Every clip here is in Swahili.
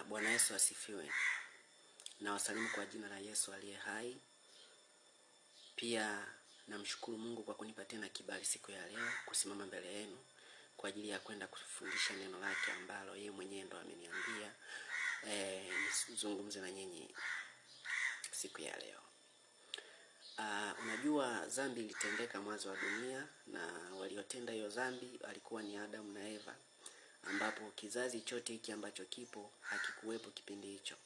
Bwana Yesu asifiwe. Na wasalimu kwa jina la Yesu aliye hai. Pia namshukuru Mungu kwa kunipa tena kibali siku ya leo kusimama mbele yenu kwa ajili ya kwenda kufundisha neno lake ambalo yeye mwenyewe ndo ameniambia nizungumze na nyinyi siku ya leo. Unajua dhambi ilitendeka mwanzo wa dunia, na waliotenda hiyo dhambi alikuwa ni Adam na Eva, ambapo kizazi chote hiki ambacho kipo hakikuwepo kipindi hicho.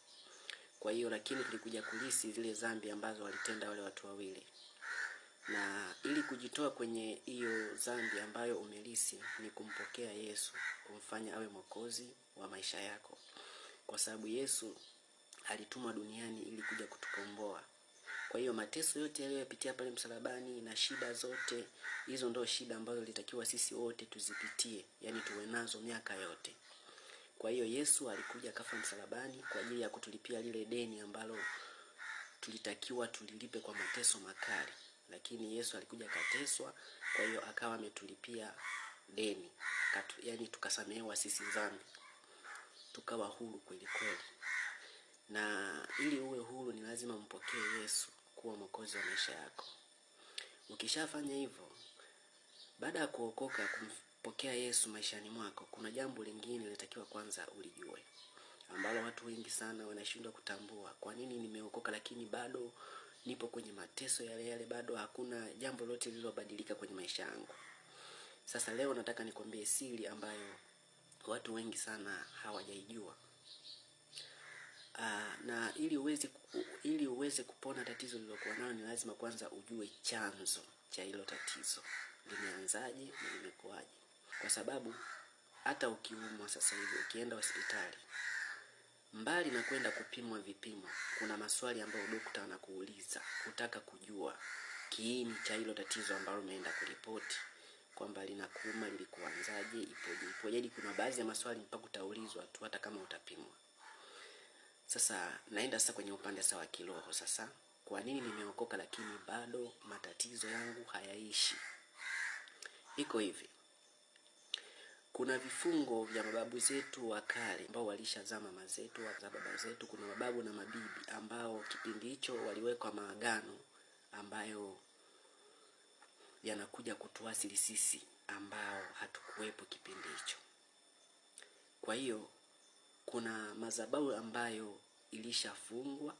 Kwa hiyo lakini tulikuja kulisi zile dhambi ambazo walitenda wale watu wawili. Na ili kujitoa kwenye hiyo dhambi ambayo umelisi ni kumpokea Yesu, kumfanya awe mwokozi wa maisha yako. Kwa sababu Yesu alitumwa duniani ili kuja kutukomboa. Kwa hiyo mateso yote yaliyopitia pale msalabani na shida zote, hizo ndo shida ambazo litakiwa sisi wote tuzipitie, yani tuwe nazo miaka yote. Kwa hiyo Yesu alikuja kafa msalabani kwa ajili ya kutulipia lile deni ambalo tulitakiwa tulilipe kwa mateso makali. Lakini Yesu alikuja kateswa, kwa hiyo akawa ametulipia deni. Yani tukasamehewa sisi dhambi. Tukawa huru kweli kweli. Na ili uwe huru ni lazima mpokee Yesu kuwa mwokozi wa maisha yako. Ukishafanya hivyo, baada ya kuokoka kumpokea Yesu maishani mwako, kuna jambo lingine linatakiwa kwanza ulijue, ambalo watu wengi sana wanashindwa kutambua. Kwa nini nimeokoka lakini bado nipo kwenye mateso yale yale, bado hakuna jambo lolote lililobadilika kwenye maisha yangu? Sasa leo nataka nikwambie siri ambayo watu wengi sana hawajaijua. Na ili uweze kupona tatizo lilokuwa nalo ni lazima kwanza ujue chanzo cha hilo tatizo. Limeanzaje na limekuaje? Kwa sababu hata ukiumwa sasa hivi ukienda hospitali, mbali na kwenda kupimwa vipimo, kuna maswali ambayo daktari anakuuliza kutaka kujua kiini cha hilo tatizo ambalo umeenda kuripoti, kwamba linakuuma, lilikuanzaje, ipoje. Kuna baadhi ya maswali mpaka utaulizwa tu hata kama utapimwa. Sasa naenda sasa kwenye upande sawa kiroho. Sasa kwa nini nimeokoka lakini bado matatizo yangu hayaishi? Iko hivi. Kuna vifungo vya mababu zetu wa kale ambao walishazaa mama zetu, za baba zetu. Kuna mababu na mabibi ambao kipindi hicho waliwekwa maagano ambayo yanakuja kutuasili sisi ambao hatukuwepo kipindi hicho. Kwa hiyo kuna madhabahu ambayo ilishafungwa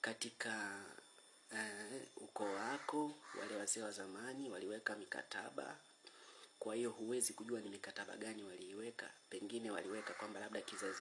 katika ukoo wako. Wale wazee wa zamani waliweka mikataba. Kwa hiyo huwezi kujua ni mikataba gani waliiweka. Pengine waliweka kwamba labda kizazi